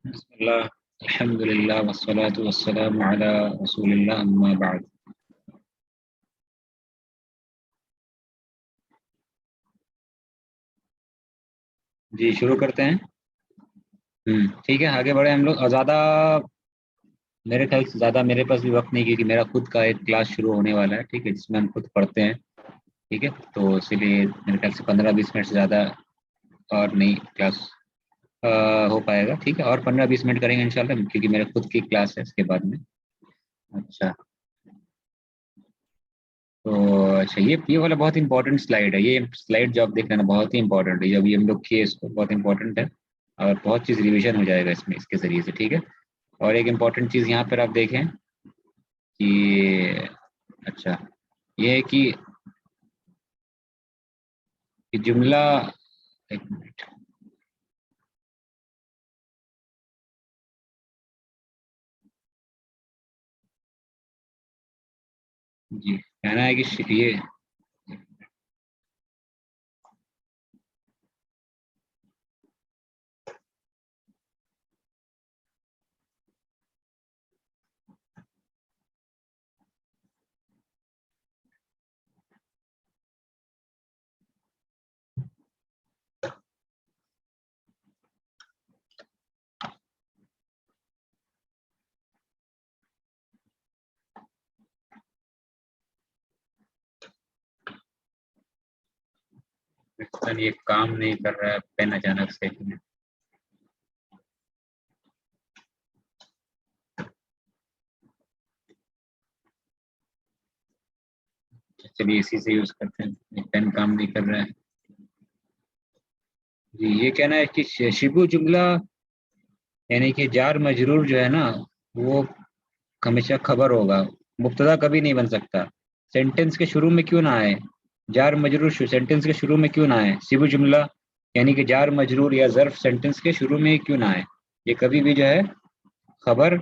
بسم اللہ الحمد للہ والصلاة والسلام علی رسول اللہ اما بعد. جی شروع کرتے ہیں. ٹھیک ہے آگے بڑھے ہم لوگ. اور زیادہ میرے خیال سے زیادہ میرے پاس بھی وقت نہیں کیونکہ میرا خود کا ایک کلاس شروع ہونے والا ہے. ٹھیک ہے جس میں ہم خود پڑھتے ہیں. ٹھیک ہے تو اسی لیے میرے خیال سے 15-20 منٹ سے زیادہ اور نہیں کلاس ہو پائے گا. ٹھیک ہے اور 15-20 منٹ کریں گے انشاءاللہ کیونکہ میرے خود کی کلاس ہے اس کے بعد میں. اچھا تو اچھا یہ والا بہت امپورٹنٹ سلائیڈ ہے. یہ سلائیڈ جو آپ دیکھ رہے ہیں نا بہت ہی امپورٹنٹ ہے. جب یہ ہم لوگ کیے اس کو بہت امپورٹنٹ ہے اور بہت چیز ریویژن ہو جائے گا اس میں اس کے ذریعے سے. ٹھیک ہے اور ایک امپورٹنٹ چیز یہاں پر آپ دیکھیں کہ اچھا یہ ہے کہ جملہ ایک منٹ جی کہنا ہے کہ یہ یہ کام نہیں کر رہا ہے پین اچانک سے. چلیے اسی سے یوز کرتے ہیں. پین کام نہیں کر رہا ہے. جی یہ کہنا ہے کہ شبو جملہ یعنی کہ جار مجرور جو ہے نا وہ ہمیشہ خبر ہوگا. مبتدا کبھی نہیں بن سکتا. سینٹینس کے شروع میں کیوں نہ آئے جار مجرور سینٹینس کے شروع میں کیوں نہ آئے. شبو جملہ یعنی کہ جار مجرور یا ظرف سینٹینس کے شروع میں کیوں نہ آئے. یہ کبھی بھی جو ہے خبر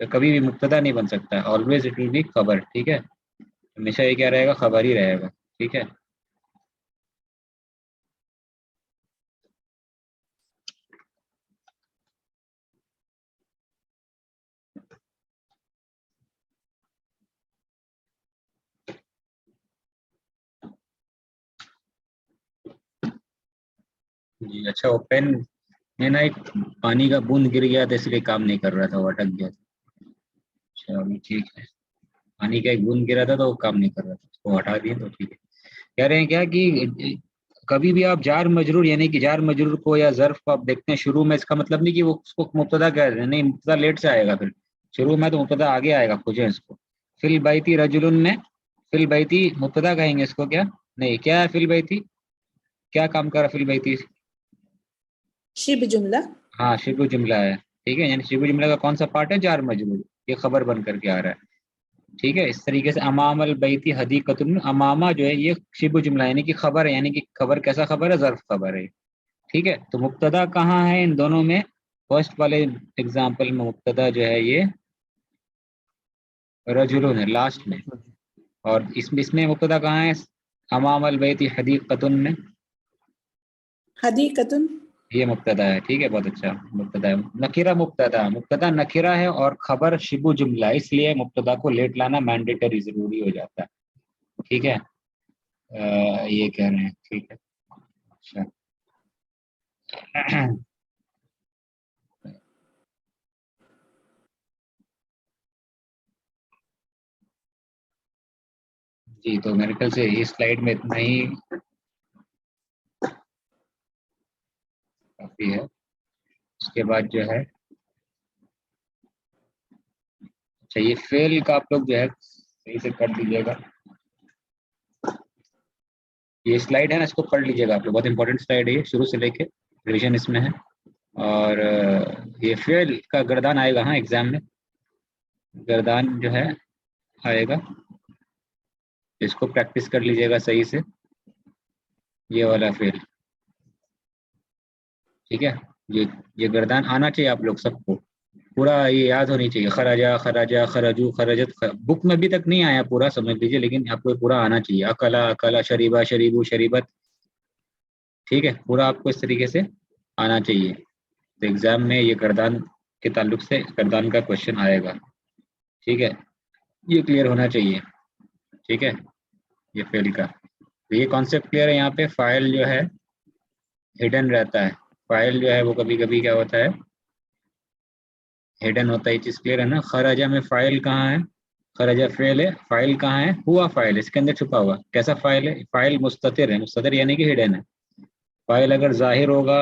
کبھی بھی مبتدا نہیں بن سکتا. آلویز اٹ ول بی خبر. ٹھیک ہے ہمیشہ یہ کیا رہے گا خبر ہی رہے گا. ٹھیک ہے جی. اچھا وہ پین میں نا ایک پانی کا بوند گر گیا تھا اس لیے کام نہیں کر رہا تھا. وہ اٹک گیا تھا. اچھا ابھی ٹھیک ہے. پانی کا ایک بوند گرا تھا تو وہ کام نہیں کر رہا تھا. اس کو ہٹا دیے تو ٹھیک ہے. کہہ رہے ہیں کیا کہ کبھی بھی آپ جار مجرور یعنی کہ جار مجرور کو یا ظرف کو آپ دیکھتے ہیں شروع میں اس کا مطلب نہیں کہ وہ اس کو مبتدا کہہ رہے ہیں. نہیں مبتدا لیٹ سے آئے گا. پھر شروع میں تو مبتدا آگے آئے گا. کھوجیں اس کو. فی البیتی رجل میں فی البیتی مبتدا کہیں گے اس کو کیا نہیں کیا ہے فی البیتی کیا کام کر رہا فی البیتی. شبہ جملہ. ہاں شبہ جملہ ہے. ٹھیک ہے یعنی شبہ جملہ کا کون سا پارٹ ہے جار مجرور. یہ خبر بن کر کے آ رہا ہے. ٹھیک ہے اس طریقے سے امام البیتی حدیقۃ امامہ جو ہے یہ شبہ جملہ یعنی کہ خبر ہے. یعنی کہ خبر کیسا خبر ہے ظرف خبر ہے. ٹھیک ہے تو مبتدا کہاں ہے ان دونوں میں. فرسٹ والے اگزامپل میں مبتدا جو ہے یہ رجلون ہے لاسٹ میں. اور اس میں مبتدا کہاں ہے امام البیتی حدیقۃ میں حدیقۃ یہ مبتدا ہے. ٹھیک ہے بہت اچھا مبتدا ہے. نکرہ مبتدا نکرہ ہے اور خبر شبہ جملہ اس لیے مبتدا کو لیٹ لانا مینڈیٹری ضروری ہو جاتا ہے. ٹھیک ہے یہ کہہ رہے ہیں. ٹھیک ہے اچھا جی تو میرے خیال سے اس سلائیڈ میں اتنا ہی کافی ہے. اس کے بعد جو ہے اچھا یہ فیل کا آپ لوگ جو ہے صحیح سے کر دیجیے گا. یہ سلائیڈ ہے نا اس کو پڑھ لیجیے گا آپ لوگ. بہت امپورٹنٹ سلائیڈ ہے یہ شروع سے لے کے ریویژن اس میں ہے. اور یہ فیل کا گردان آئے گا ہاں ایگزام میں. گردان جو ہے آئے گا اس کو پریکٹس کر لیجیے گا صحیح سے. یہ والا فیل ٹھیک ہے. یہ گردان آنا چاہیے آپ لوگ سب کو. پورا یہ یاد ہونی چاہیے. خراجہ خراجہ خرجو خرجت بک میں ابھی تک نہیں آیا پورا سمجھ لیجیے لیکن آپ کو پورا آنا چاہیے. اکلا اکلا شریبہ شریبو شریبت. ٹھیک ہے پورا آپ کو اس طریقے سے آنا چاہیے. تو ایگزام میں یہ گردان کے تعلق سے گردان کا کوشچن آئے گا. ٹھیک ہے, یہ کلیئر ہونا چاہیے. ٹھیک ہے, یہ فعل کا یہ کانسیپٹ کلیئر ہے. یہاں پہ فاعل جو ہے ہڈن رہتا ہے. فاعل جو ہے وہ کبھی کبھی کیا ہوتا ہے, ہڈن ہوتا ہے. یہ چیز کلیئر ہے نا. خرجہ میں فاعل کہاں ہے؟ خرجہ فعل ہے, فاعل کہاں ہے؟ ہوا فاعل, اس کے اندر چھپا ہوا. کیسا فاعل ہے؟ فاعل مستتر ہے. مستتر یعنی کہ ہڈن ہے. فاعل اگر ظاہر ہوگا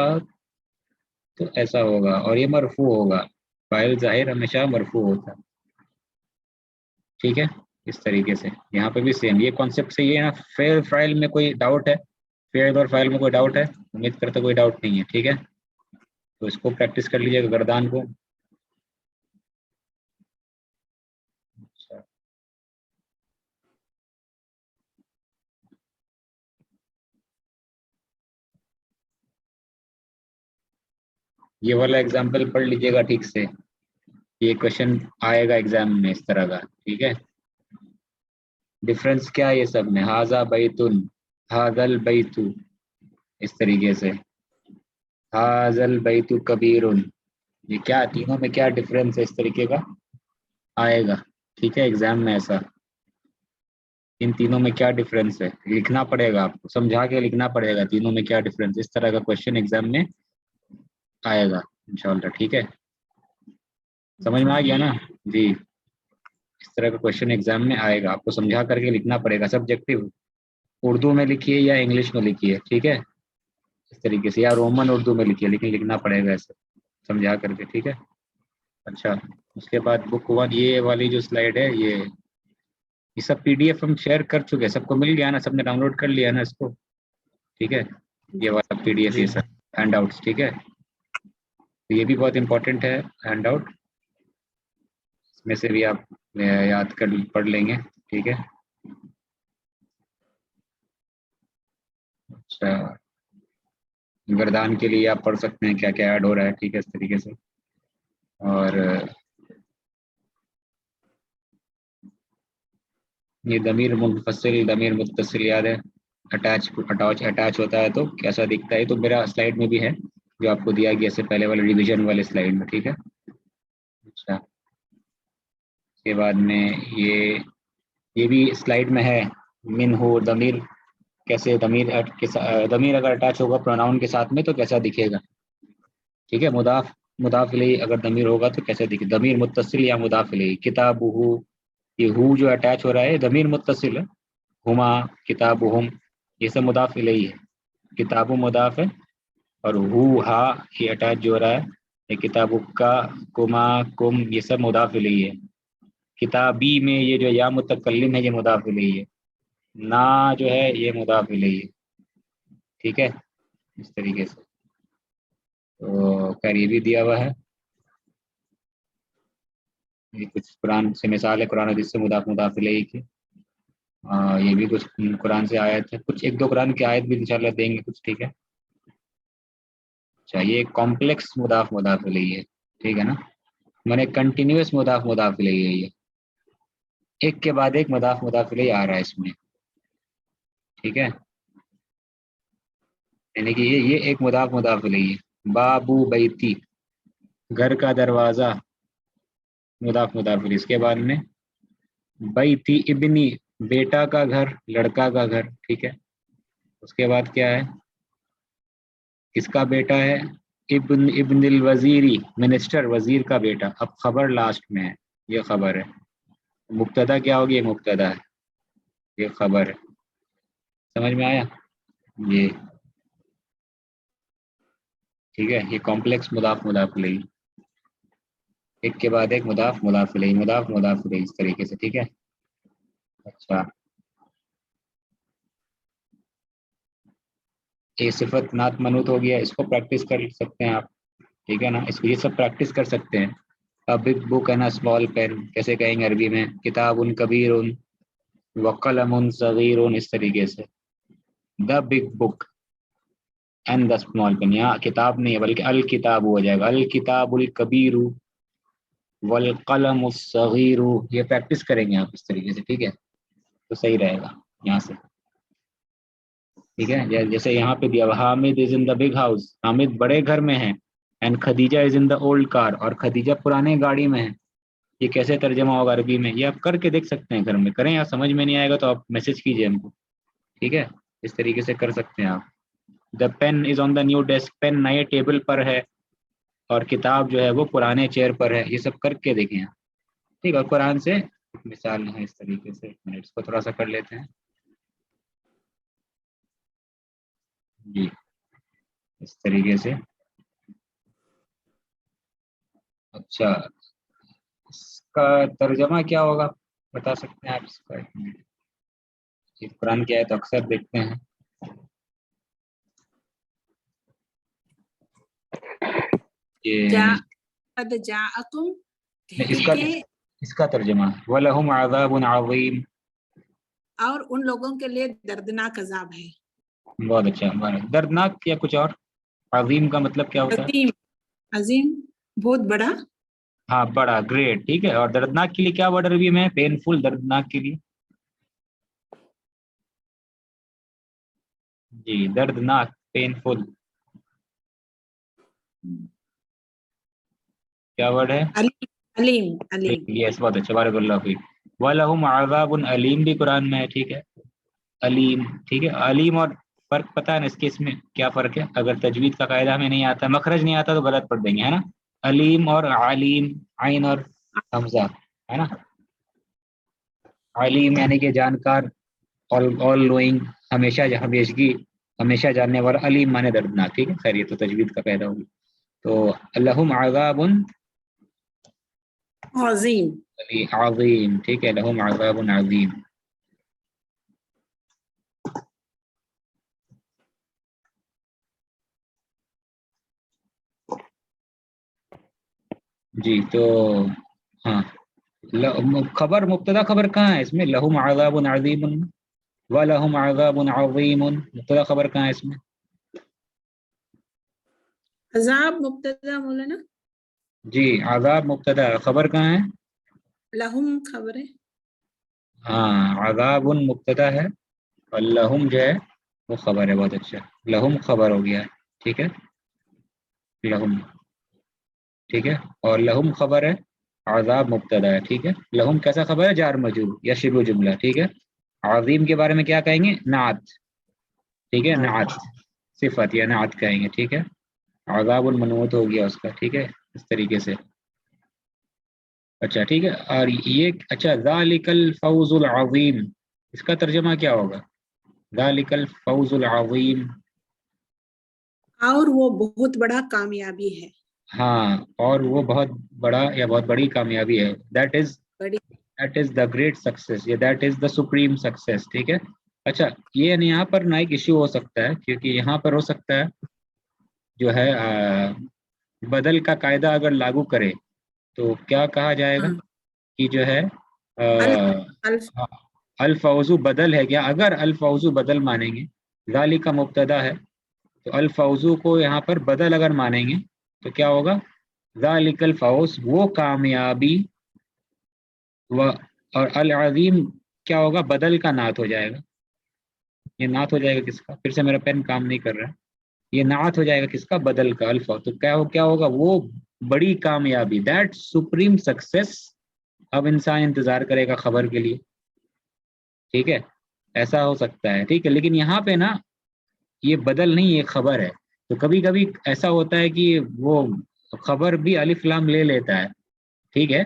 تو ایسا ہوگا, اور یہ مرفوع ہوگا. فاعل ظاہر ہمیشہ مرفوع ہوتا ہے. ٹھیک ہے, اس طریقے سے یہاں پہ بھی سیم یہ کانسیپٹ صحیح ہے نا. فعل فاعل میں کوئی ڈاؤٹ ہے؟ فعل اور فاعل میں کوئی ڈاؤٹ ہے؟ امید کرتا کوئی ڈاؤٹ نہیں ہے. ٹھیک ہے, تو اس کو پریکٹس کر لیجیے گا گردان کو. اچھا, یہ والا ایگزامپل پڑھ لیجیے گا ٹھیک سے. یہ کوشچن آئے گا ایگزام میں اس طرح کا. ٹھیک ہے, ڈفرنس کیا ہے یہ سب میں؟ ہاذا بیتن, ہاذل بیت, اس طریقے سے ہاذل بیت کبیرن. یہ کیا تینوں میں کیا ڈفرنس ہے اس طریقے کا آئے گا. ٹھیک ہے, ایگزام میں ایسا ان تینوں میں کیا ڈفرنس ہے لکھنا پڑے گا. آپ کو سمجھا کے لکھنا پڑے گا تینوں میں کیا ڈفرنس. اس طرح کا کوشچن ایگزام میں آئے گا انشاءاللہ. ٹھیک ہے, سمجھ میں آ گیا نا جی. اس طرح کا کوشچن ایگزام میں آئے گا, آپ کو سمجھا کر کے لکھنا پڑے گا. سبجیکٹو اردو میں لکھیے یا انگلش میں لکھیے. ٹھیک ہے, اس طریقے سے, یا رومن اردو میں لکھیے, لیکن لکھنا پڑے گا ایسے سمجھا کر کے. ٹھیک ہے, اچھا. اس کے بعد بک 1 یہ والی جو سلائڈ ہے یہ سب پی ڈی ایف ہم شیئر کر چکے ہیں. سب کو مل گیا نا, سب نے ڈاؤن لوڈ کر لیا نا اس کو. ٹھیک ہے, یہ والا پی ڈی ایف, یہ سب ہینڈ آؤٹس. ٹھیک ہے, یہ بھی بہت امپورٹنٹ ہے ہینڈ آؤٹ. اس میں سے بھی آپ یاد کر پڑھ لیں گے. ٹھیک ہے, اچھا. گردان کے لیے آپ پڑھ سکتے ہیں کیا کیا ایڈ ہو رہا ہے. ٹھیک ہے, اس طریقے سے. اور یہ ضمیر منفصل ضمیر متصل یاد ہے, اٹیچ ہوتا ہے تو کیسا دکھتا ہے. تو میرا سلائڈ میں بھی ہے جو آپ کو دیا گیا اس سے پہلے والے ریویژن والے سلائڈ میں. ٹھیک ہے, اچھا. اس کے بعد میں یہ بھی سلائڈ میں ہے. من ہو ضمیر کیسے, ضمیر اگر اٹیچ ہوگا پروناؤن کے ساتھ میں تو کیسا دکھے گا. ٹھیک ہے, مضاف الیہ اگر ضمیر ہوگا تو کیسے دکھے, ضمیر متصل یا مضاف الیہ. کتابہ, یہ ہو جو اٹیچ ہو رہا ہے ضمیر متصل ہے. ہما کتابہم یہ سب مضاف الیہ ہے. کتاب مضاف ہے, اور ہو ہا یہ اٹیچ جو ہو رہا ہے یہ کتاب کا, کما کم یہ سب مضاف الیہ ہے. کتابی میں یہ جو یا متکلم ہے یہ مضاف الیہ ہے. نا جو ہے یہ مضاف الیہ ہے. ٹھیک ہے, اس طریقے سے. تو خیر یہ بھی دیا ہوا ہے. یہ کچھ قرآن سے مثال ہے, قرآن حدیث سے مضاف الیہ کی. یہ بھی کچھ قرآن سے آیت ہے, کچھ ایک دو قرآن کی آیت بھی انشاءاللہ دیں گے کچھ. ٹھیک ہے, اچھا. یہ کمپلیکس مضاف الیہ ہے. ٹھیک ہے نا, میں نے کنٹینیوس مضاف الیہ ہے. یہ ایک کے بعد ایک مضاف الیہ آ رہا ہے اس میں. ٹھیک ہے, یعنی کہ یہ ایک مضاف الیہ ہے. بابو بیتی گھر کا دروازہ مضاف الیہ. اس کے بعد میں بیتی ابنی بیٹا کا گھر, لڑکا کا گھر. ٹھیک ہے, اس کے بعد کیا ہے, کس کا بیٹا ہے؟ ابن الوزیری منسٹر, وزیر کا بیٹا. اب خبر لاسٹ میں ہے, یہ خبر ہے. مبتدا کیا ہوگی؟ یہ مبتدا ہے, یہ خبر ہے. سمجھ میں آیا یہ؟ ٹھیک ہے, یہ کمپلیکس مضاف الیہ, ایک کے بعد ایک مضاف الیہ اس طریقے سے. ٹھیک ہے, اچھا. یہ صفت نعت منوط ہو گیا, اس کو پریکٹس کر سکتے ہیں آپ. ٹھیک ہے نا, اس کو یہ سب پریکٹس کر سکتے ہیں. بگ بک ہے نا, اسمال پین کیسے کہیں گے عربی میں؟ کتاب کبیر وقلم صغیر, اس طریقے سے. The big book and the small pen, یہاں کتاب نہیں ہے بلکہ الکتاب ہو جائے گا. الکتاب الکبیر والقلم الصغیر, یہ پریکٹس کریں گے آپ اس طریقے سے. ٹھیک ہے, تو صحیح رہے گا یہاں سے. ٹھیک ہے, جیسے یہاں پہ دیا Hamid is in the big house, Hamid بڑے گھر میں ہے. And Khadija is in the old car, اور خدیجہ پرانے گاڑی میں ہے. یہ کیسے ترجمہ ہوگا عربی میں؟ یہ آپ کر کے دیکھ سکتے ہیں گھر میں، کریں. یا سمجھ میں نہیں آئے گا تو آپ میسج کیجیے ہم کو، ٹھیک ہے؟ اس طریقے سے کر سکتے ہیں آپ. The pen is on the new desk, pen نئے ٹیبل پر ہے، اور کتاب جو ہے وہ پرانے چیئر پر ہے. یہ سب کر کے دیکھیں آپ، ٹھیک ہے؟ اور قرآن سے ایک مثال ہے اس طریقے سے. ایک منٹ اس کو تھوڑا سا کر لیتے ہیں. جی اس طریقے سے. اچھا اس کا ترجمہ کیا ہوگا بتا سکتے ہیں آپ اس کا؟ ایک منٹ. یہ قرآن کی آیت اکثر دیکھتے ہیں یہ قد جاءکم، اس کا کہ اس کا ترجمہ وَلَهُمْ عَذَابٌ عَظِيمٌ. اور ان لوگوں کے لیے دردناک عذاب ہے. بہت اچھا. دردناک یا کچھ اور؟ عظیم کا مطلب کیا ہوتا ہے؟ عظیم، عظیم بہت بڑا. ہاں بڑا، گریٹ، ٹھیک ہے. اور دردناک کے لیے کیا ورڈ عربی میں؟ پینفل. دردناک کے لیے جی دردناک، پینفل کیا ورڈ ہے؟ علیم، علیم. یس بہت اچھا، بارک اللہ فیک. وَلَهُمْ عَذَابٌ علیم بھی قرآن میں ہے، ٹھیک ہے؟ علیم، ٹھیک ہے. علیم اور فرق پتہ ہے نا اس کے، اس میں کیا فرق ہے؟ اگر تجوید کا قاعدہ ہمیں نہیں آتا، مخرج نہیں آتا تو غلط پڑھ دیں گے، ہے نا؟ علیم اور علیم، عین اور حمزہ، ہے نا؟ علیم یعنی کہ جانکار، آل نوئنگ، ہمیشہ ہمیشگی، ہمیشہ جاننے والا. علیم مانے دردناک، ٹھیک ہے؟ خیر یہ تو تجوید کا قاعدہ ہوگی. تو لہم عذاب عظیم. عظیم، ٹھیک ہے. لہم عذاب عظیم. جی تو ہاں خبر، مبتدا خبر کہاں ہے اس میں؟ لہم عذاب عظیم وَلَهُمْ عَذَابٌ عَظِيمٌ. مبتدا خبر کہاں ہے اس میں؟ عذاب مبتدا مولانا. جی عذاب مبتدا، خبر کہاں ہے؟ لہم خبر ہے. ہاں عذاب مبتدا ہے اور لہم جو ہے وہ خبر ہے. بہت اچھا، لہم خبر ہو گیا ہے، ٹھیک ہے؟ لہم، ٹھیک ہے. اور لہم خبر ہے، عذاب مبتدا ہے، ٹھیک ہے. لہم کیسا خبر ہے؟ جار مجرور یا شبہ جملہ، ٹھیک ہے. عظیم کے بارے میں کیا کہیں گے؟ نعت، ٹھیک ہے. نعت صفت یا نعت کہیں گے، ٹھیک ہے. عذاب المنوط ہو گیا اس کا، ٹھیک ہے. اس طریقے سے اچھا ٹھیک ہے. اور یہ اچھا ذالک الفوز العظیم، اس کا ترجمہ کیا ہوگا؟ ذالک الفوز العظیم. اور وہ بہت بڑا کامیابی ہے. ہاں اور وہ بہت بڑا یا بہت بڑی کامیابی ہے. That is the great success یا that is the supreme success, ٹھیک ہے. اچھا یہ یہاں پر نا ایک ایشو ہو سکتا ہے، کیونکہ یہاں پر ہو سکتا ہے جو ہے بدل کا قاعدہ اگر لاگو کرے تو کیا کہا جائے گا کہ جو ہے الف الفوزو بدل ہے کیا؟ اگر الفوزو بدل مانیں گے، ذالک کا مبتدا ہے تو الفوزو کو یہاں پر بدل اگر مانیں گے تو کیا ہوگا؟ ذالک الفوز وہ کامیابی، اور العظیم کیا ہوگا؟ بدل کا نعت ہو جائے گا. یہ نعت ہو جائے گا کس کا؟ پھر سے میرا پین کام نہیں کر رہا ہے. یہ نعت ہو جائے گا کس کا؟ بدل کا، الفا. تو کیا ہوگا؟ وہ بڑی کامیابی، دیٹ سپریم سکسیس. اب انسان انتظار کرے گا خبر کے لیے، ٹھیک ہے. ایسا ہو سکتا ہے، ٹھیک ہے. لیکن یہاں پہ نا یہ بدل نہیں، یہ خبر ہے. تو کبھی کبھی ایسا ہوتا ہے کہ وہ خبر بھی الف لام لے لیتا ہے، ٹھیک ہے.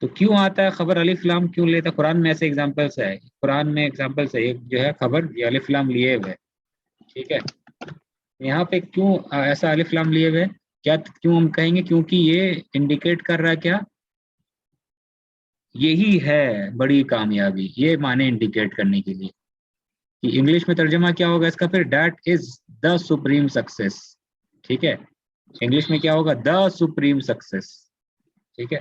تو کیوں آتا ہے خبر الف لام کیوں لیتا ہے؟ قرآن میں ایسے ایگزامپلس ہے، قرآن میں ایگزامپلس ہے. ایک جو ہے خبر یہ الف لام لیے ہوئے، ٹھیک ہے. یہاں پہ کیوں ایسا الف لام لیے ہوئے؟ کیا کیوں ہم کہیں گے؟ کیونکہ یہ انڈیکیٹ کر رہا ہے کیا؟ یہی ہے بڑی کامیابی. یہ معنی انڈیکیٹ کرنے کے لیے کہ انگلش میں ترجمہ کیا ہوگا اس کا پھر؟ That is the supreme success, ٹھیک ہے. انگلش میں کیا ہوگا؟ دا سپریم سکسیس، ٹھیک ہے.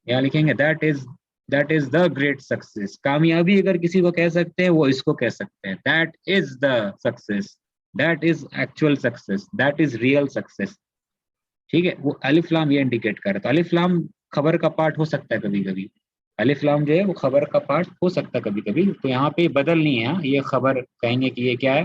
یہاں لکھیں گے that is the great success. کامیابی اگر کسی کو کہہ سکتے ہیں وہ اس کو کہہ سکتے ہیں، that is the success, that is actual success, that is real success, ٹھیک ہے. وہ الف لام یہ انڈیکیٹ کر رہا. تو الف لام خبر کا پارٹ ہو سکتا ہے کبھی کبھی، الف لام جو ہے وہ خبر کا پارٹ ہو سکتا ہے کبھی کبھی. تو یہاں پہ بدل نہیں ہے، یہ خبر کہیں گے کہ یہ کیا ہے؟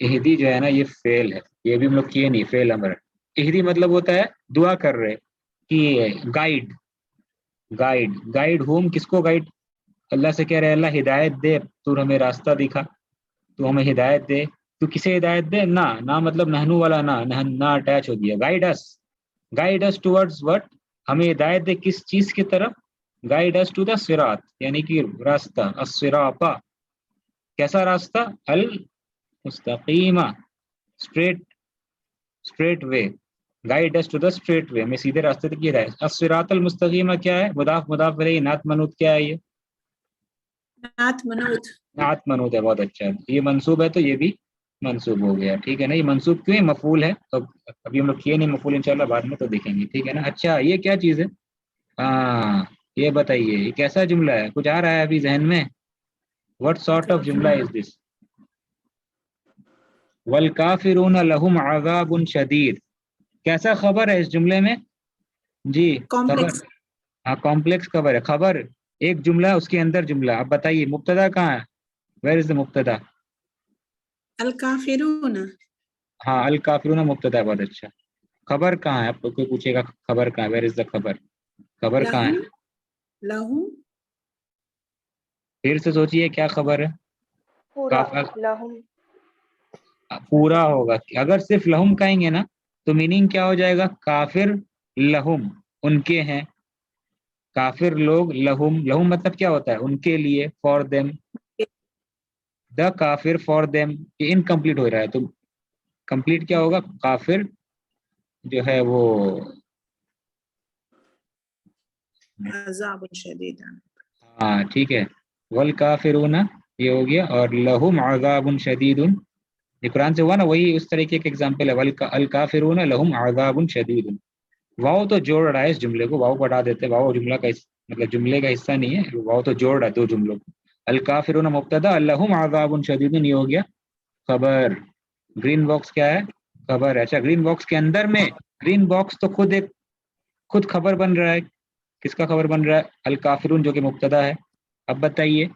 اہدی جو ہے نا یہ فعل ہے, یہ بھی ہم لوگ کیے نہیں, فعل امر. اہدی مطلب ہوتا ہے دعا کر رہے کہ گائیڈ, گائیڈ ہوم, کس کو گائیڈ؟ اللہ سے کہہ رہے اللہ ہدایت دے, تو ہمیں راستہ دکھا, تو ہمیں ہدایت دے. تو کسے ہدایت دے؟ نہ مطلب نہنو والا نہ اٹیچ ہو گیا. گائیڈ اس ٹورڈز وٹ, ہمیں ہدایت دے کس چیز کی طرف؟ گائیڈ اس ٹو دا صراط, یعنی کہ راستہ, الصراط, کیسا راستہ؟ المستقیمہ, straight way. Guide us to the straight way, ہمیں سیدھے راستے تک یہ رہے. الصراط المستقیمہ کیا ہے؟ مضاف علیہ, نعت منوط کیا ہے؟ یہ نعت منوط, نعت منوط ہے, بہت اچھا. یہ منصوب ہے تو یہ بھی منصوب ہو گیا, ٹھیک ہے نا. یہ منصوب کیوں ہے؟ مفعول ہے. تو ابھی ہم لوگ کیے نہیں مفعول, انشاءاللہ بعد میں تو دیکھیں گے, ٹھیک ہے نا. اچھا یہ کیا چیز ہے؟ ہاں یہ بتائیے, یہ کیسا جملہ ہے؟ کچھ آ رہا ہے ابھی ذہن میں؟ what sort of جملہ is this؟ والکافرون لہم عذاب شدید, کیسا خبر ہے اس جملے میں؟ جی خبر, کمپلیکس. ہاں کمپلیکس خبر ہے. خبر ایک جملہ, اس کے اندر جملہ. اب بتائیے مبتدا کہاں ہے؟ ویئر از دا مبتدا؟ الکافرون, ہاں الکافرون مبتدا ہے, بہت اچھا. خبر کہاں ہے؟ آپ کو کوئی پوچھے گا خبر کہاں ہے, ویئر از دا خبر؟ خبر کہاں ہے؟ لہم پھر سے سوچئے کیا خبر ہے؟ پورا لہم, پورا ہوگا. اگر صرف لہم کہیں گے نا تو میننگ کیا ہو جائے گا؟ کافر لہم, ان کے ہیں. کافر لوگ لہم, لہم مطلب کیا ہوتا ہے؟ ان کے لیے, فار دیم. دا کافر فار دیم, یہ انکمپلیٹ ہو رہا ہے, تو کمپلیٹ کیا ہوگا؟ کافر جو ہے وہ عذاب شدید. ہاں ٹھیک ہے. والکافرون یہ ہو گیا, اور لہم عذاب شدید, یہ قرآن سے ہوا نا, وہی اس طریقے کے ایگزامپل ہے. الکافرون لہم عذاب شدید. واؤ تو جوڑ رہا ہے اس جملے کو, واؤ کو ہٹا دیتے, واؤ جملہ کا مطلب جملے کا حصہ نہیں ہے, واؤ تو جوڑ رہا ہے دو جملوں کو. الکافرون مبتدا, لہم عذاب شدید یہ ہو گیا خبر. گرین باکس کیا ہے؟ خبر ہے. اچھا گرین باکس کے اندر میں, گرین باکس تو خود خبر بن رہا ہے. کس کا خبر بن رہا ہے؟ الکافرون جو کہ مبتدا ہے. اب بتائیے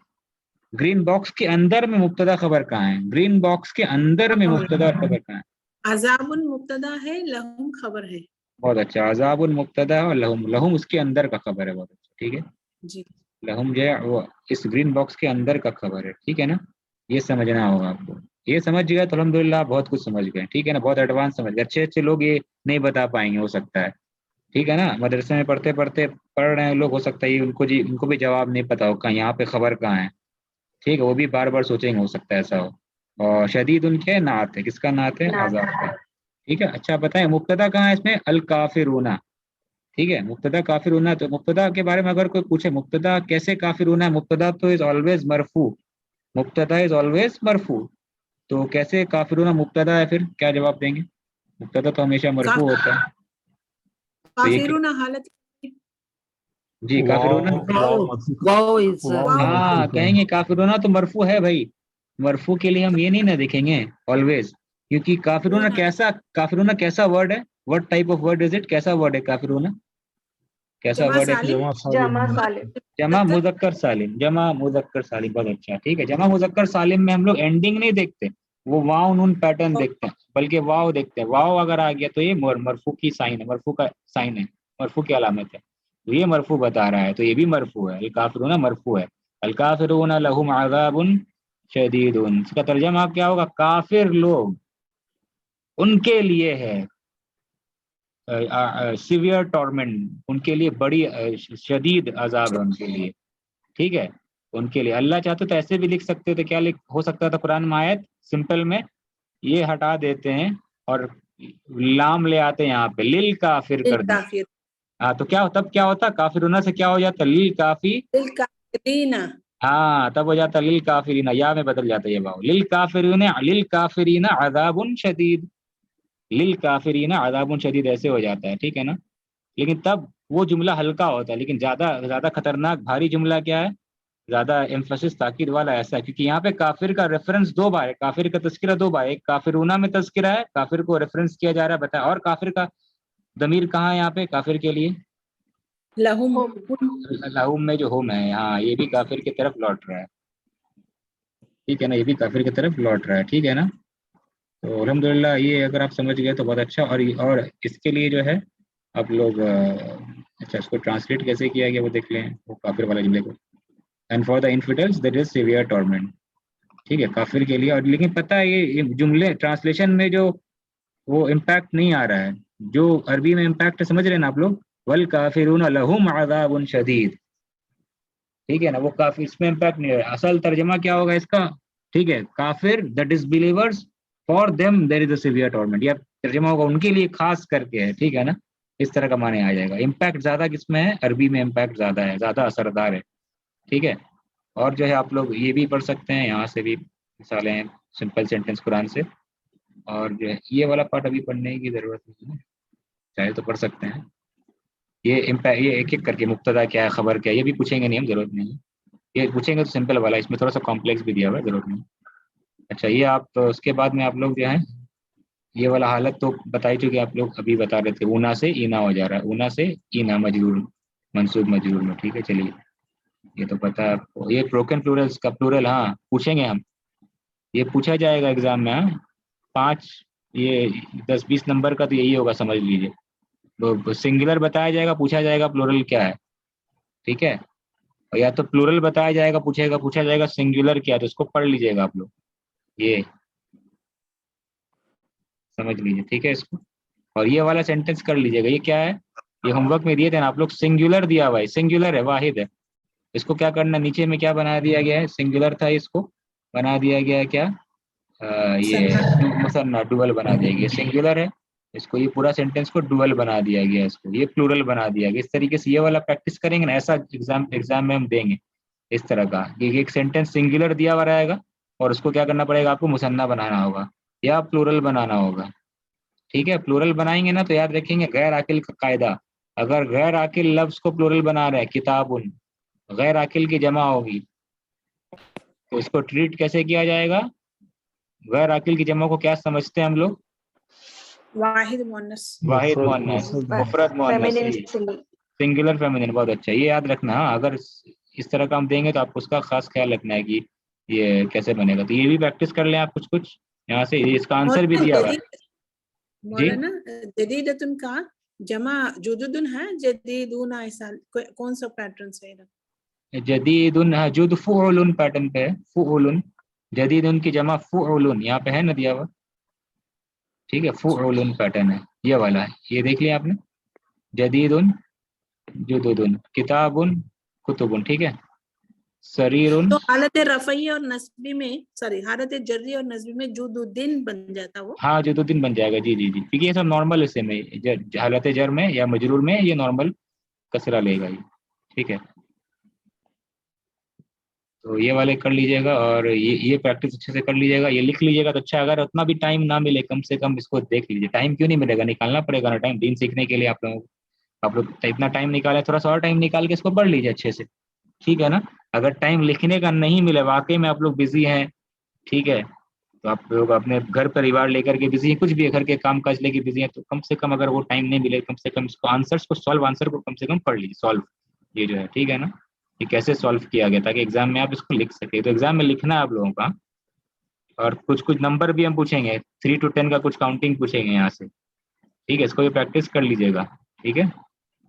گرین باکس کے اندر میں مبتدا خبر کہاں ہے؟ گرین باکس کے اندر میں مبتدا خبر کہاں ہے؟ عذاب مبتدا ہے, لہم خبر ہے. بہت اچھا. عذاب مبتدا اور لہم اس کے اندر کا خبر ہے. بہت اچھا, ٹھیک ہے. جی لہم جو ہے وہ اس گرین باکس کے اندر کا خبر ہے, ٹھیک ہے نا. یہ سمجھنا ہوگا آپ کو. یہ سمجھ گیا تو الحمدللہ بہت کچھ سمجھ گئے, ٹھیک ہے نا. بہت ایڈوانس سمجھ گئے. اچھے لوگ یہ نہیں بتا پائیں گے, ہو سکتا ہے, ٹھیک ہے نا. مدرسے میں پڑھ رہے ہیں لوگ, ہو سکتا ہے ان کو بھی جواب نہیں پتا ہو یہاں پہ خبر کہاں ہے, ٹھیک ہے. وہ بھی بار بار سوچیں گے, ہو سکتا ہے ایسا ہو. اور شدید ان کے نعت ہے, کس کا نعت ہے؟ نعت. عذاب کا, ٹھیک ہے. اچھا بتائیں مبتدا کہاں ہے اس میں؟ الکافرون, ٹھیک ہے. مبتدا کافرون, تو مبتدا کے بارے میں اگر کوئی پوچھے مبتدا کیسے کافرون ہے, مبتدا تو از آلویز مرفوع, مبتدا از آلویز مرفوع. تو کیسے کافرون مبتدا ہے؟ پھر کیا جواب دیں گے؟ مبتدا تو ہمیشہ مرفوع ہوتا ہے. تو یہ کافرون حالت, جی کافرون, واو از ہاں کہیں گے کافرون تو مرفوع ہے بھائی. مرفوع کے لیے ہم یہ نہیں نہ دیکھیں گے آلویز, کیونکہ کافرون کیسا ورڈ ہے؟ What type of word is it? کیسا ورڈ ہے کافرون؟ کیسا جمع ورڈ ہے؟ سالم, جمع سالم, جمع مذکر سالم, جمع مذکر سالم, بہت اچھا, ٹھیک ہے. جمع مذکر سالم میں ہم لوگ اینڈنگ نہیں دیکھتے, وہ واو نون پیٹرن دیکھتے ہیں, بلکہ واو دیکھتے ہیں. واو اگر آ گیا تو یہ مرفوع کی سائن ہے, مرفوع کا سائن ہے, مرفوع کی علامت ہے. یہ مرفوع بتا رہا ہے, تو یہ بھی مرفوع ہے. الکافرون مرفوع ہے. الکافرون لہم عذاب شدید, اس کا ترجمہ کیا ہوگا؟ کافر لوگ ان کے لیے ہے سیویئر ٹورمنٹ, ان کے لیے بڑی شدید عذاب ہے ان کے لیے, ٹھیک ہے. ان کے لیے اللہ چاہتے تو ایسے بھی لکھ سکتے تھے, کیا ہو سکتا تھا قرآن میں آیت سمپل میں یہ ہٹا دیتے ہیں اور لام لے آتے ہیں یہاں پہ, للکافر کر دیں. کافر, ہاں تو کیا تب کیا ہوتا؟ کافرون سے کیا ہو جاتا؟ للکافی, للکافرین, ہاں تب ہو جاتا للکافرین, یا میں بدل جاتا یہ واو, للکافرین عذاب شدید, للکافرین عذاب شدید ایسے ہو جاتا ہے, ٹھیک ہے نا. لیکن تب وہ جملہ ہلکا ہوتا ہے, لیکن زیادہ خطرناک بھاری جملہ کیا ہے؟ زیادہ ایمفسس تاکید والا ایسا ہے, کیونکہ یہاں پہ کافر کا ریفرنس دو بار ہے, کافر کا تذکرہ دو بار, ایک کافرونہ میں تذکرہ ہے, کافر کو ریفرنس کیا جا رہا ہے, بتایا. اور کافر کا ضمیر کہاں ہے یہاں پہ کافر کے لیے؟ لہم, لہم میں جو ہوم ہے, ہاں یہ بھی کافر کی طرف لوٹ رہا ہے, ٹھیک ہے نا. یہ بھی کافر کی طرف لوٹ رہا ہے, ٹھیک ہے نا. تو الحمدللہ یہ اگر آپ سمجھ گئے تو بہت اچھا. اور اس کے لیے جو ہے آپ لوگ اچھا اس کو ٹرانسلیٹ کیسے کیا گیا وہ دیکھ لیں, وہ کافر والا جملے کو. And for the infidels that is severe torment. ٹھیک ہے, کافر کے لیے. اور لیکن پتہ ہے یہ جملے ٹرانسلیشن میں جو وہ امپیکٹ نہیں آ رہا ہے, جو عربی میں امپیکٹ سمجھ رہے ہیں نا آپ لوگ, والکافرون لہم عذاب شدید. ٹھیک ہے نا, وہ کافر اس میں امپیکٹ نہیں ہے. اصل ترجمہ کیا ہوگا اس کا؟ ٹھیک ہے, کافر the disbelievers for them there is a severe torment. یہ ترجمہ ہوگا ان کے لیے خاص کر کے ہے. ٹھیک ہے نا, اس طرح کا معنی آ جائے گا. امپیکٹ زیادہ کس میں ہے؟ عربی میں امپیکٹ زیادہ ہے, زیادہ اثردار ہے. ٹھیک ہے, اور جو ہے آپ لوگ یہ بھی پڑھ سکتے ہیں, یہاں سے بھی مثالیں ہیں سمپل سینٹینس قرآن سے. اور جو ہے یہ والا پارٹ ابھی پڑھنے کی ضرورت نہیں ہے, چاہے تو پڑھ سکتے ہیں. یہ ایک ایک کر کے مبتدا کیا ہے, خبر کیا ہے, یہ بھی پوچھیں گے نہیں ہم, ضرورت نہیں. یہ پوچھیں گے تو سمپل والا, اس میں تھوڑا سا کمپلیکس بھی دیا ہوا ہے, ضرورت نہیں. اچھا یہ آپ تو اس کے بعد میں آپ لوگ جو ہیں یہ والا حالت تو بتائی چکے آپ لوگ, ابھی بتا رہے تھے اونا سے اینا ہو جا رہا ہے, اونا سے اینا مجرور منصوب مجرور میں. ٹھیک ہے چلیے, یہ تو پتہ ہے آپ کو. یہ بروکن پلورلس کا پلورل ہاں پوچھیں گے ہم, یہ پوچھا جائے گا ایگزام میں. 5 یہ 10-20 نمبر کا تو یہی ہوگا, سمجھ لیجیے. تو سنگولر بتایا جائے گا, پوچھا جائے گا پلورل کیا ہے. ٹھیک ہے, اور یا تو پلورل بتایا جائے گا, پوچھا جائے گا سنگولر کیا ہے, تو اس کو پڑھ لیجیے گا آپ لوگ, یہ سمجھ لیجیے. ٹھیک ہے اس کو, اور یہ والا سینٹینس کر لیجیے گا. یہ کیا ہے؟ یہ ہوم ورک میں دیے تھے نا آپ لوگ, سنگولر دیا ہوا ہے, سنگولر ہے, واحد ہے. اس کو کیا کرنا, نیچے میں کیا بنا دیا گیا ہے, سنگولر تھا اس کو بنا دیا گیا ہے کیا, یہ مثنیٰ ڈوئل بنا دیا گیا. سنگولر ہے اس کو, یہ پورا سینٹینس کو ڈوئل بنا دیا گیا, اس کو یہ پلورل بنا دیا گیا. اس طریقے سے یہ والا پریکٹس کریں گے نا, ایسا ایگزام میں ہم دیں گے اس طرح کا. ایک سینٹینس سنگولر دیا ہوا رہے گا اور اس کو کیا کرنا پڑے گا آپ کو, مثنیٰ بنانا ہوگا یا پلورل بنانا ہوگا. ٹھیک ہے, پلورل بنائیں گے نا تو یاد رکھیں گے غیر عاقل کا قاعدہ. اگر غیر عاقل لفظ کو پلورل بنا رہے ہیں, کتابن غیر عاقل کی جمع ہوگی, تو اس کو ٹریٹ کیسے کیا جائے گا؟ غیر عاقل کی جمع کو کیا سمجھتے ہیں ہم لوگ؟ واحد مؤنث, واحد مؤنث, مفرد مؤنث, سنگولر فیمینن. بہت اچھا, یہ یاد رکھنا. اگر اس طرح کا ہم دیں گے تو آپ کو اس کا خاص خیال رکھنا ہے کہ یہ کیسے بنے گا. تو یہ بھی پریکٹس کر لیں آپ کچھ یہاں سے. اس کا آنسر بھی دیا ہوا ہے. مولانا جدیدتن کا جمع جدودن ہے, جدیدون, ایسا کون سا پیٹرن سے ہے؟ جدیدن جد فعل پیٹرن پہ ہے, فعل. جدیدن کی جمع فعل یہاں پہ ہے نا دیا ہوا. ٹھیک ہے, فعل پیٹرن ہے یہ والا ہے, یہ دیکھ لیا آپ نے. جدیدن جدودن, کتابن کتبن. ٹھیک ہے, سریرن. تو حالت رفعی اور نصبی میں, سوری حالت جری اور نصبی میں جدودن بن جاتا وہ. ہاں جدودن بن جائے گا. جی جی جی, کیونکہ یہ سب نارمل اسے میں حالت جر میں یا مجرور میں یہ نارمل کسرہ لے گا یہ. ٹھیک ہے, تو یہ والے کر لیجیے گا, اور یہ پریکٹس اچھے سے کر لیجیے گا, یہ لکھ لیجیے گا تو اچھا. اگر اتنا بھی ٹائم نہ ملے, کم سے کم اس کو دیکھ لیجیے. ٹائم کیوں نہیں ملے گا, نکالنا پڑے گا نا ٹائم دین سیکھنے کے لیے. آپ لوگ اتنا ٹائم نکالے, تھوڑا سا اور ٹائم نکال کے اس کو پڑھ لیجیے اچھے سے. ٹھیک ہے نا, اگر ٹائم لکھنے کا نہیں ملے, واقعی میں آپ لوگ بزی ہیں, ٹھیک ہے, تو آپ لوگ اپنے گھر پریوار لے کر کے بزی ہیں, کچھ بھی گھر کے کام کاج لے کے بزی ہیں, تو کم سے کم اگر وہ ٹائم نہیں ملے, کم سے کم اس کو آنسرس کو سالو, آنسر کو کم سے کم پڑھ لیجیے, سالو یہ جو ہے. ٹھیک ہے نا, یہ کیسے سالو کیا گیا تاکہ ایگزام میں آپ اس کو لکھ سکیں. تو ایگزام میں لکھنا ہے آپ لوگوں کا, اور کچھ نمبر بھی ہم پوچھیں گے, 3 to 10 کا کچھ کاؤنٹنگ پوچھیں گے یہاں سے. ٹھیک ہے, اس کو بھی پریکٹس کر لیجیے گا. ٹھیک ہے,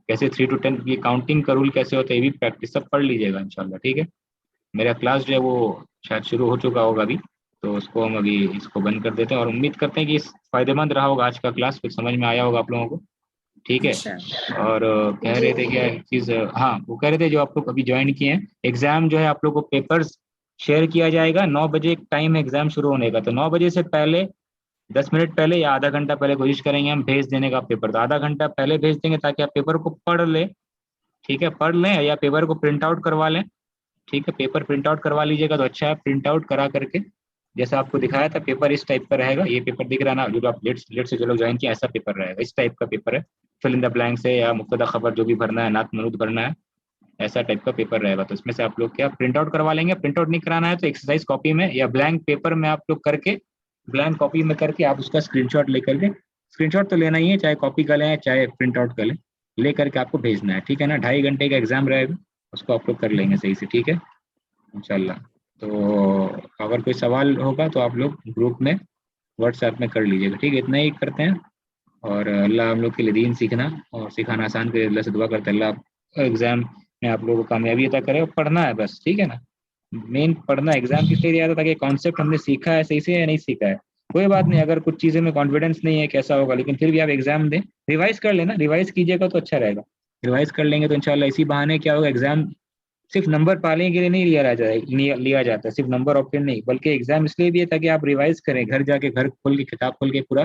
کیسے 3 to 10 یہ کاؤنٹنگ کا رول کیسے ہوتا ہے, یہ بھی پریکٹس سب پڑھ لیجیے گا انشاءاللہ. ٹھیک ہے, میرا کلاس جو ہے وہ شاید شروع ہو چکا ہوگا ابھی, تو اس کو ہم ابھی اس کو بند کر دیتے ہیں, اور امید کرتے ہیں کہ فائدہ مند رہا ہوگا آج کا کلاس, کچھ سمجھ میں آیا ہوگا آپ لوگوں کو. ٹھیک ہے, اور کہہ رہے تھے کیا چیز, ہاں وہ کہہ رہے تھے جو آپ لوگ ابھی جوائن کیے ہیں, ایگزام جو ہے آپ لوگ کو پیپرز شیئر کیا جائے گا. 9 بجے ٹائم ہے ایگزام شروع ہونے کا, تو 9 بجے سے پہلے 10 منٹ پہلے یا آدھا گھنٹہ پہلے کوشش کریں گے ہم بھیج دینے کا پیپر. تو آدھا گھنٹہ پہلے بھیج دیں گے تاکہ آپ پیپر کو پڑھ لیں. ٹھیک ہے, پڑھ لیں یا پیپر کو پرنٹ آؤٹ کروا لیں. ٹھیک ہے, پیپر پرنٹ آؤٹ کروا لیجیے گا تو اچھا ہے. پرنٹ آؤٹ کرا کر کے جیسا آپ کو دکھایا تھا پیپر اس ٹائپ کا رہے گا. یہ پیپر دکھ رہا ہے نا, جو آپ لیٹ سے جو لوگ جوائن کیا, ایسا پیپر رہے گا, اس ٹائپ کا پیپر ہے. فل ان دا بلینک سے یا مبتدا خبر جو بھی بھرنا ہے, نعت منعوت بھرنا ہے, ایسا ٹائپ کا پیپر رہے گا. تو اس میں سے آپ لوگ کیا پرنٹ آؤٹ کروا لیں گے. پرنٹ آؤٹ نہیں کرانا ہے تو ایکسرسائز کاپی میں یا بلینک پیپر میں آپ لوگ کر کے, بلینک کاپی میں کر کے آپ اس کا اسکرین شاٹ لے کر کے, اسکرین شاٹ تو لینا ہی ہے, چاہے کاپی کا لیں چاہے پرنٹ آؤٹ کا لیں, لے کر کے آپ کو بھیجنا ہے. ٹھیک ہے نا, 2.5 گھنٹے کا ایگزام رہے گا, اس کو آپ لوگ کر لیں گے صحیح سے. ٹھیک ہے انشاءاللہ. تو اگر کوئی سوال ہوگا تو آپ لوگ گروپ میں واٹس ایپ میں کر لیجیے گا. ٹھیک ہے, اتنا ہی کرتے ہیں. اور اللہ ہم لوگ کے لیے دین سیکھنا اور سکھانا آسان کرے. اللہ سے دعا کرتے ہیں اللہ ایگزام میں آپ لوگوں کو کامیابی عطا کرے. اور پڑھنا ہے بس, ٹھیک ہے نا, مین پڑھنا. ایگزام کس لیے دیا تھا تاکہ کانسیپٹ ہم نے سیکھا ہے صحیح سے یا نہیں سیکھا ہے. کوئی بات نہیں, اگر کچھ چیزیں میں کانفیڈینس نہیں ہے کیسا ہوگا, لیکن پھر بھی آپ ایگزام دیں, ریوائز کر لینا. ریوائز کیجیے گا تو اچھا رہے گا. ریوائز کر لیں گے تو انشاءاللہ اسی بہانے کیا ہوگا, ایگزام صرف نمبر پانے کے لیے نہیں لیا جاتا ہے, صرف نمبر آپشن نہیں, بلکہ ایگزام اس لیے بھی ہے تاکہ آپ ریوائز کریں. گھر جا کے گھر کھول کے کتاب کھول کے پورا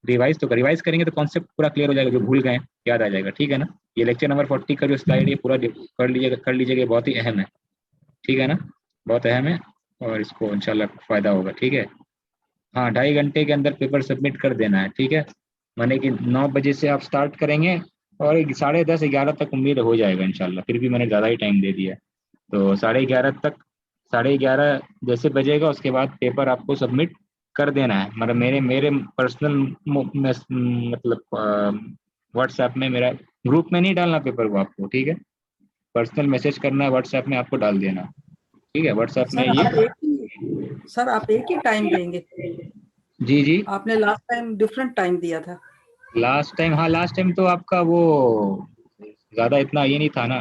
ریوائز تو ریوائز کریں گے تو کانسیپٹ پورا کلیئر ہو جائے گا, جو بھول گئے یاد آ جائے گا. ٹھیک ہے نا, یہ لیکچر نمبر 40 کا جو سلائڈ ہے پورا کر لیجیے گا, بہت ہی اہم ہے. ٹھیک ہے نا, بہت اہم ہے اور اس کو انشاءاللہ فائدہ ہوگا. ٹھیک ہے, ہاں 2.5 گھنٹے کے اندر پیپر سبمٹ کر دینا ہے. ٹھیک ہے, مانے کہ 9 بجے سے آپ سٹارٹ کریں گے اور 10:30 11 تک امید ہو جائے گا انشاءاللہ. پھر بھی میں نے زیادہ ہی ٹائم دے دیا, تو 11:30 تک 11:30 جیسے بجے گا اس کے بعد پیپر آپ کو سبمٹ کر دینا ہے. مطلب میرے پرسنل مطلب واٹس ایپ میں, میرا گروپ میں نہیں ڈالنا پیپر کو آپ کو. ٹھیک ہے, پرسنل میسج کرنا ہے, واٹس ایپ میں آپ کو ڈال دینا. ٹھیک ہے, واٹس ایپ میں سر آپ ایک ہی ٹائم دیں گے؟ جی آپ نے لاسٹ ٹائم ڈفرینٹ ٹائم دیا تھا. لاسٹ ٹائم تو آپ کا وہ زیادہ اتنا یہ نہیں تھا نا,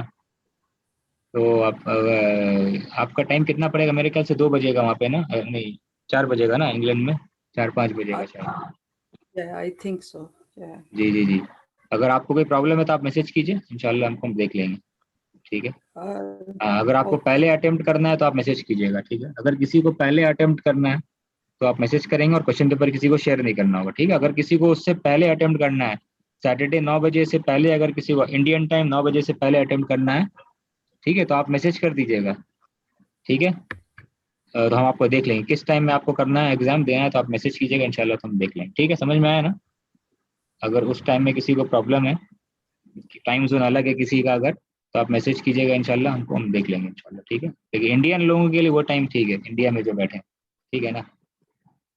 تو آپ کا ٹائم کتنا پڑے گا؟ میرے خیال سے 2 بجے گا وہاں پہ نا, نہیں 4 بجے گا نا انگلینڈ میں, 4-5 بجے گا شاید. I think so. جی, اگر آپ کو کوئی پرابلم ہے تو آپ میسج کیجیے, انشاءاللہ ہم دیکھ لیں گے. ٹھیک ہے, اگر آپ کو پہلے اٹیمپٹ کرنا ہے تو آپ میسج کیجیے گا. ٹھیک ہے, اگر کسی کو پہلے اٹیمپٹ کرنا ہے تو آپ میسج کریں گے, اور کوشچن پیپر کسی کو شیئر نہیں کرنا ہوگا. ٹھیک ہے, اگر کسی کو اس سے پہلے اٹیمپٹ کرنا ہے, سیٹرڈے 9 بجے سے پہلے, اگر کسی کو انڈین ٹائم 9 بجے سے پہلے اٹیمپٹ کرنا ہے, ٹھیک ہے, تو آپ میسج کر دیجیے گا. ٹھیک ہے, تو ہم آپ کو دیکھ لیں گے کس ٹائم میں آپ کو کرنا ہے, ایگزام دینا ہے, تو آپ میسج کیجیے گا انشاءاللہ تو ہم دیکھ لیں گے. ٹھیک ہے, سمجھ میں آیا نا. اگر اس ٹائم میں کسی کو پرابلم ہے, ٹائم زون الگ ہے کسی کا, اگر تو آپ میسج کیجیے گا انشاءاللہ ہم دیکھ لیں گے انشاءاللہ. ٹھیک ہے, لیکن انڈین لوگوں کے لیے وہ ٹائم ٹھیک ہے, انڈیا میں جو بیٹھے. ٹھیک ہے نا,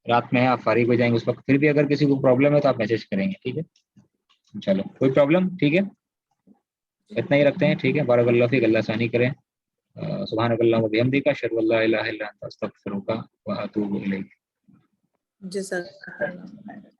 رات میں آپ فارغ ہو جائیں گے اس وقت. پھر بھی اگر کسی کو پرابلم ہے تو آپ میسج کریں گے. ٹھیک ہے, چلو کوئی پرابلم. ٹھیک ہے, اتنا ہی رکھتے ہیں. ٹھیک ہے, بارک اللہ فیک, اللہ ثانی کریں. سبحانک اللہم و بحمدک, اشہد ان لا الہ الا انت, استغفرک و اتوب الیک. جزاک اللہ.